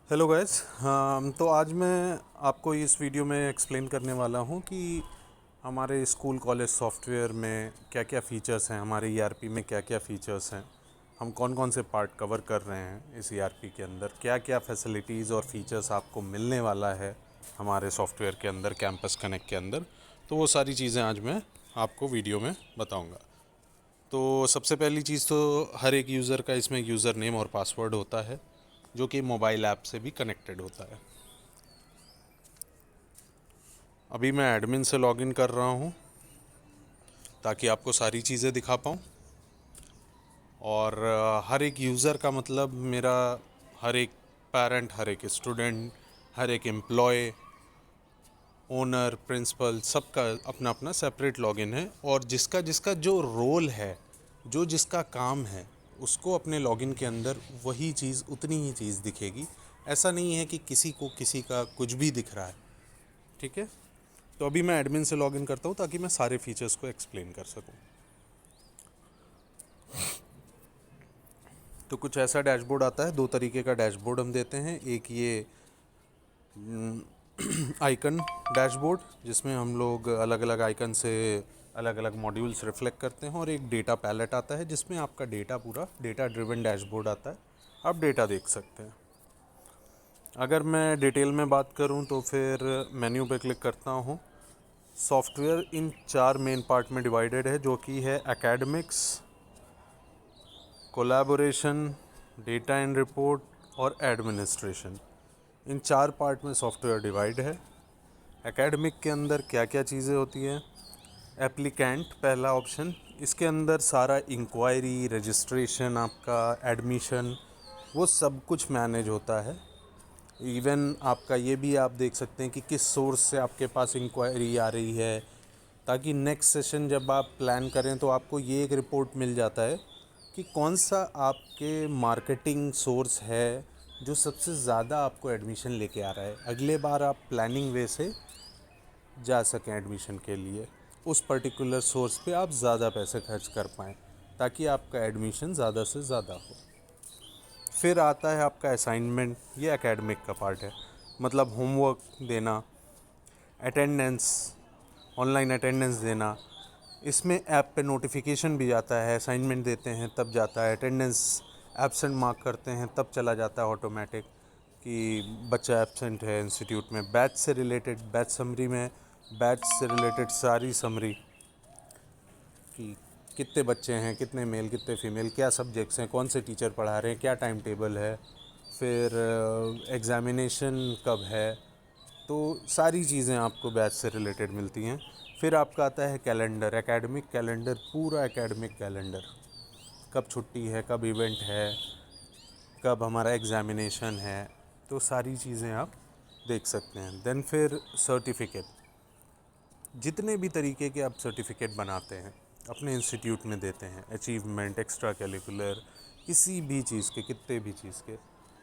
Hello guys. तो आज मैं आपको इस वीडियो में एक्सप्लेन करने वाला हूँ कि हमारे स्कूल कॉलेज सॉफ्टवेयर में क्या क्या फ़ीचर्स हैं, हमारे ईआरपी में क्या क्या फ़ीचर्स हैं, हम कौन कौन से पार्ट कवर कर रहे हैं इस ईआरपी के अंदर, क्या क्या फैसिलिटीज़ और फीचर्स आपको मिलने वाला है हमारे सॉफ्टवेयर के अंदर, कैंपस कनेक्ट के अंदर। तो वो सारी चीज़ें आज मैं आपको वीडियो में बताऊँगा। तो सबसे पहली चीज़ तो हर एक यूज़र का इसमें यूज़र नेम और पासवर्ड होता है, जो कि मोबाइल ऐप से भी कनेक्टेड होता है। अभी मैं एडमिन से लॉगिन कर रहा हूँ ताकि आपको सारी चीज़ें दिखा पाऊँ। और हर एक यूज़र का मतलब मेरा हर एक पेरेंट, हर एक स्टूडेंट, हर एक एम्प्लॉय, ओनर, प्रिंसिपल, सबका अपना अपना सेपरेट लॉगिन है। और जिसका जिसका जो रोल है, जो जिसका काम है, उसको अपने लॉगिन के अंदर वही चीज़, उतनी ही चीज़ दिखेगी। ऐसा नहीं है कि किसी को किसी का कुछ भी दिख रहा है। ठीक है। तो अभी मैं एडमिन से लॉगिन करता हूँ ताकि मैं सारे फीचर्स को एक्सप्लेन कर सकूँ। तो कुछ ऐसा डैशबोर्ड आता है। दो तरीके का डैशबोर्ड हम देते हैं। एक ये आइकन डैशबोर्ड, जिसमें हम लोग अलग अलग आइकन से अलग अलग मॉड्यूल्स रिफ्लेक्ट करते हैं। और एक डेटा पैलेट आता है जिसमें आपका डेटा, पूरा डेटा ड्रिवन डैशबोर्ड आता है। आप डेटा देख सकते हैं। अगर मैं डिटेल में बात करूं तो फिर मेन्यू पे क्लिक करता हूं। सॉफ्टवेयर इन 4 मेन पार्ट में डिवाइडेड है, जो कि है academics, collaboration, data and report और एडमिनिस्ट्रेशन। इन 4 पार्ट में सॉफ्टवेयर डिवाइड है। एकेडमिक के अंदर क्या क्या चीज़ें होती हैं? एप्लीकेंट पहला ऑप्शन, इसके अंदर सारा इंक्वायरी, रजिस्ट्रेशन, आपका एडमिशन, वो सब कुछ मैनेज होता है। इवन आपका ये भी आप देख सकते हैं कि किस सोर्स से आपके पास इंक्वायरी आ रही है, ताकि नेक्स्ट सेशन जब आप प्लान करें तो आपको ये एक रिपोर्ट मिल जाता है कि कौन सा आपके मार्केटिंग सोर्स है जो सबसे ज़्यादा आपको एडमिशन लेके आ रहा है। अगले बार आप प्लानिंग वे से जा सकें एडमिशन के लिए, उस पर्टिकुलर सोर्स पे आप ज़्यादा पैसे खर्च कर पाएँ, ताकि आपका एडमिशन ज़्यादा से ज़्यादा हो। फिर आता है आपका असाइनमेंट। ये एकेडमिक का पार्ट है, मतलब होमवर्क देना, अटेंडेंस, ऑनलाइन अटेंडेंस देना। इसमें ऐप पे नोटिफिकेशन भी जाता है। असाइनमेंट देते हैं तब जाता है, अटेंडेंस एब्सेंट मार्क करते हैं तब चला जाता है ऑटोमेटिक कि बच्चा एब्सेंट है इंस्टीट्यूट में। बैच से रिलेटेड, बैच समरी में बैच से रिलेटेड सारी समरी कि कितने बच्चे हैं, कितने मेल, कितने फीमेल, क्या सब्जेक्ट्स हैं, कौन से टीचर पढ़ा रहे हैं, क्या टाइम टेबल है, फिर एग्ज़ामिनेशन कब है। तो सारी चीज़ें आपको बैच से रिलेटेड मिलती हैं। फिर आपका आता है कैलेंडर, एकेडमिक कैलेंडर, पूरा एकेडमिक कैलेंडर, कब छुट्टी है, कब इवेंट है, कब हमारा एग्ज़ामिनेशन है। तो सारी चीज़ें आप देख सकते हैं। देन फिर सर्टिफिकेट, जितने भी तरीके के आप सर्टिफिकेट बनाते हैं अपने इंस्टीट्यूट में देते हैं, अचीवमेंट, एक्स्ट्रा करिकुलर, किसी भी चीज़ के, कितने भी चीज़ के,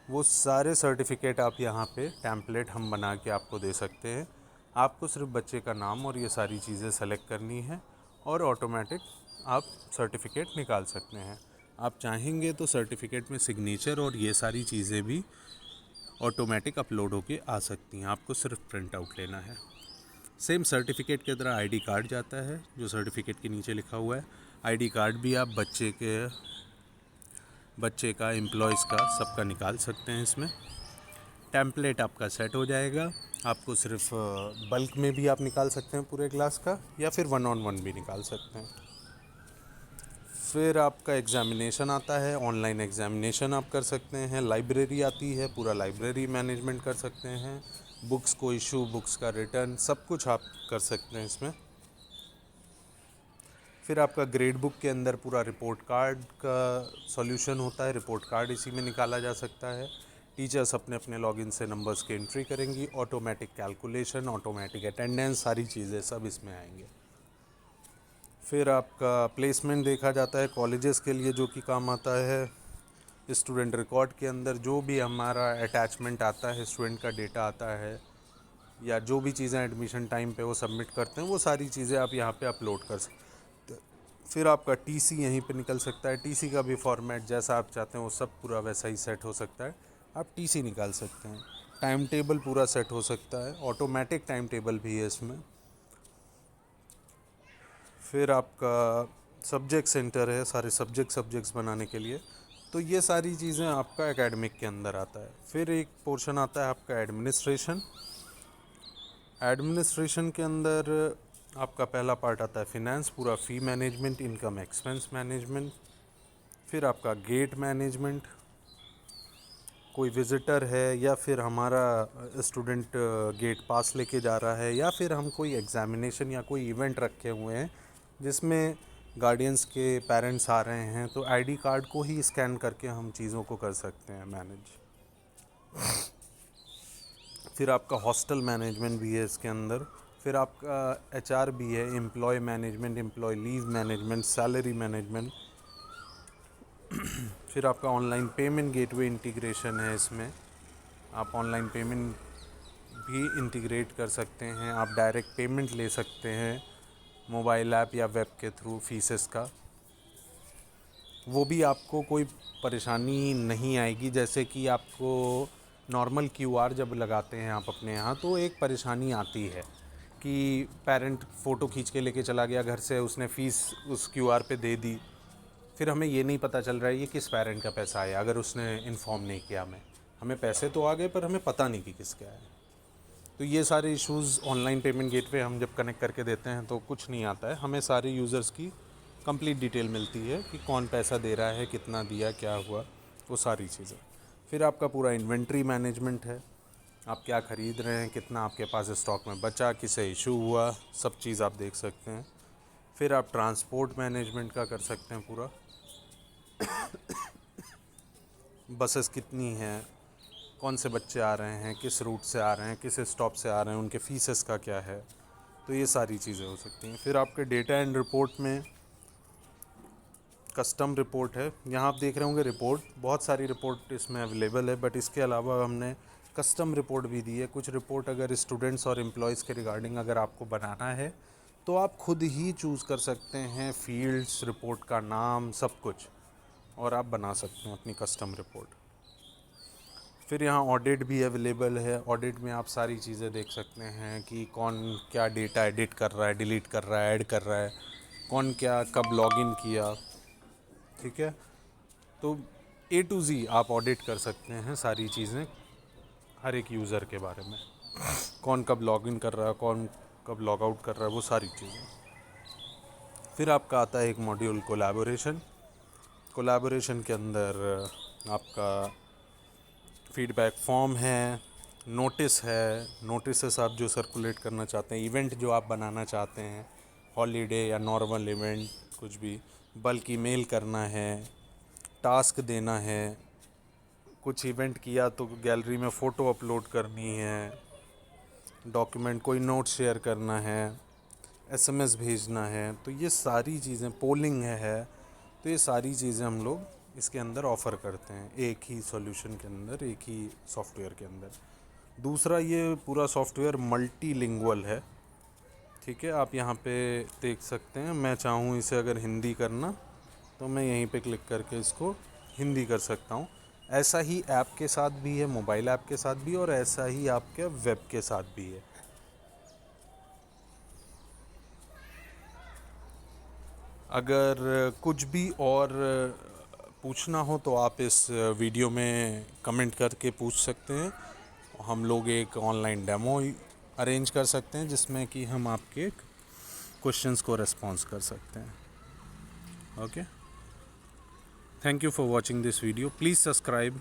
वो सारे सर्टिफिकेट आप यहाँ पे टेम्पलेट हम बना के आपको दे सकते हैं। आपको सिर्फ बच्चे का नाम और ये सारी चीज़ें सेलेक्ट करनी है और ऑटोमेटिक आप सर्टिफिकेट निकाल सकते हैं। आप चाहेंगे तो सर्टिफिकेट में सिग्नेचर और ये सारी चीज़ें भी ऑटोमेटिक अपलोड होके आ सकती हैं। आपको सिर्फ प्रिंट आउट लेना है। सेम सर्टिफिकेट की तरह आईडी कार्ड जाता है, जो सर्टिफिकेट के नीचे लिखा हुआ है। आईडी कार्ड भी आप बच्चे का, एम्प्लॉयज़ का, सबका निकाल सकते हैं इसमें। टेम्पलेट आपका सेट हो जाएगा। आपको सिर्फ बल्क में भी आप निकाल सकते हैं पूरे क्लास का, या फिर 1-on-1 भी निकाल सकते हैं। फिर आपका एग्ज़ामिनेशन आता है, ऑनलाइन एग्ज़ामिनेशन आप कर सकते हैं। लाइब्रेरी आती है, पूरा लाइब्रेरी मैनेजमेंट कर सकते हैं। बुक्स को इशू, बुक्स का रिटर्न, सब कुछ आप कर सकते हैं इसमें। फिर आपका ग्रेड बुक के अंदर पूरा रिपोर्ट कार्ड का सॉल्यूशन होता है। रिपोर्ट कार्ड इसी में निकाला जा सकता है। टीचर्स अपने अपने लॉगिन से नंबर्स की एंट्री करेंगी। ऑटोमेटिक कैलकुलेशन, ऑटोमेटिक अटेंडेंस, सारी चीज़ें सब इसमें आएंगे। फिर आपका प्लेसमेंट देखा जाता है कॉलेजेस के लिए, जो कि काम आता है। स्टूडेंट रिकॉर्ड के अंदर जो भी हमारा अटैचमेंट आता है, स्टूडेंट का डेटा आता है, या जो भी चीज़ें एडमिशन टाइम पे वो सबमिट करते हैं, वो सारी चीज़ें आप यहाँ पे अपलोड कर सकते हैं। फिर आपका टीसी यहीं पे निकल सकता है। टीसी का भी फॉर्मेट जैसा आप चाहते हैं वो सब पूरा वैसा ही सेट हो सकता है। आप टीसी निकाल सकते हैं। टाइम टेबल पूरा सेट हो सकता है, ऑटोमेटिक टाइम टेबल भी है इसमें। फिर आपका सब्जेक्ट सेंटर है, सारे सब्जेक्ट्स बनाने के लिए। तो ये सारी चीज़ें आपका एकेडमिक के अंदर आता है। फिर एक पोर्शन आता है आपका एडमिनिस्ट्रेशन। एडमिनिस्ट्रेशन के अंदर आपका पहला पार्ट आता है फिनेंस, पूरा फ़ी मैनेजमेंट, इनकम एक्सपेंस मैनेजमेंट। फिर आपका गेट मैनेजमेंट, कोई विज़िटर है या फिर हमारा स्टूडेंट गेट पास लेके जा रहा है, या फिर हम कोई एग्ज़ामिनेशन या कोई इवेंट रखे हुए हैं जिसमें गार्डियंस के पेरेंट्स आ रहे हैं, तो आईडी कार्ड को ही स्कैन करके हम चीज़ों को कर सकते हैं मैनेज। फिर आपका हॉस्टल मैनेजमेंट भी है इसके अंदर। फिर आपका एचआर भी है, employee management, employee leave management, salary management. फिर आपका ऑनलाइन पेमेंट गेटवे इंटीग्रेशन है इसमें। आप ऑनलाइन पेमेंट भी इंटीग्रेट कर सकते हैं, आप डायरेक्ट पेमेंट ले सकते हैं मोबाइल ऐप या वेब के थ्रू फीसेस का। वो भी आपको कोई परेशानी नहीं आएगी। जैसे कि आपको नॉर्मल क्यूआर जब लगाते हैं आप अपने यहाँ, तो एक परेशानी आती है कि पेरेंट फ़ोटो खींच के लेके चला गया घर से, उसने फ़ीस उस क्यूआर पे दे दी, फिर हमें ये नहीं पता चल रहा है ये किस पेरेंट का पैसा आया, अगर उसने इन्फॉर्म नहीं किया हमें पैसे तो आ गए पर हमें पता नहीं कि किसके आए। तो ये सारे इश्यूज़ ऑनलाइन पेमेंट गेटवे हम जब कनेक्ट करके देते हैं तो कुछ नहीं आता है, हमें सारे यूज़र्स की कंप्लीट डिटेल मिलती है कि कौन पैसा दे रहा है, कितना दिया, क्या हुआ, वो सारी चीज़ें। फिर आपका पूरा इन्वेंट्री मैनेजमेंट है, आप क्या ख़रीद रहे हैं, कितना आपके पास स्टॉक में बचा, किसे इशू हुआ, सब चीज़ आप देख सकते हैं। फिर आप ट्रांसपोर्ट मैनेजमेंट का कर सकते हैं पूरा, बसेस कितनी हैं, कौन से बच्चे आ रहे हैं, किस रूट से आ रहे हैं, किस स्टॉप से आ रहे हैं, उनके फीसेस का क्या है, तो ये सारी चीज़ें हो सकती हैं। फिर आपके डेटा एंड रिपोर्ट में कस्टम रिपोर्ट है। यहाँ आप देख रहे होंगे रिपोर्ट, बहुत सारी रिपोर्ट इसमें अवेलेबल है, बट इसके अलावा हमने कस्टम रिपोर्ट भी दी है। कुछ रिपोर्ट अगर स्टूडेंट्स और एम्प्लॉयज़ के रिगार्डिंग अगर आपको बनाना है तो आप खुद ही चूज़ कर सकते हैं फील्ड्स, रिपोर्ट का नाम, सब कुछ, और आप बना सकते हैं अपनी कस्टम रिपोर्ट। फिर यहाँ ऑडिट भी अवेलेबल है। ऑडिट में आप सारी चीज़ें देख सकते हैं कि कौन क्या डेटा एडिट कर रहा है, डिलीट कर रहा है, ऐड कर रहा है, कौन क्या कब लॉगिन किया, ठीक है। तो A to Z आप ऑडिट कर सकते हैं सारी चीज़ें हर एक यूज़र के बारे में, कौन कब लॉगिन कर रहा है, कौन कब लॉग आउट कर रहा है, वो सारी चीज़ें। फिर आपका आता है एक मॉड्यूल कोलैबोरेशन। कोलैबोरेशन के अंदर आपका फीडबैक फॉर्म है, नोटिस है, नोटिस आप जो सर्कुलेट करना चाहते हैं, इवेंट जो आप बनाना चाहते हैं, हॉलीडे या नॉर्मल इवेंट, कुछ भी, बल्क ईमेल करना है, टास्क देना है, कुछ इवेंट किया तो गैलरी में फ़ोटो अपलोड करनी है, डॉक्यूमेंट कोई नोट शेयर करना है, एसएमएस भेजना है, तो ये सारी चीज़ें, पोलिंग है, तो ये सारी चीज़ें हम लोग इसके अंदर ऑफ़र करते हैं एक ही सॉल्यूशन के अंदर, एक ही सॉफ्टवेयर के अंदर। दूसरा, ये पूरा सॉफ्टवेयर मल्टीलिंगुअल है, ठीक है। आप यहाँ पे देख सकते हैं, मैं चाहूँ इसे अगर हिंदी करना तो मैं यहीं पे क्लिक करके इसको हिंदी कर सकता हूँ। ऐसा ही ऐप के साथ भी है, मोबाइल ऐप के साथ भी, और ऐसा ही आपके वेब के साथ भी है। अगर कुछ भी और पूछना हो तो आप इस वीडियो में कमेंट करके पूछ सकते हैं। हम लोग एक ऑनलाइन डेमो अरेंज कर सकते हैं जिसमें कि हम आपके क्वेश्चंस को रिस्पॉन्स कर सकते हैं। Okay, thank you for watching this video. Please subscribe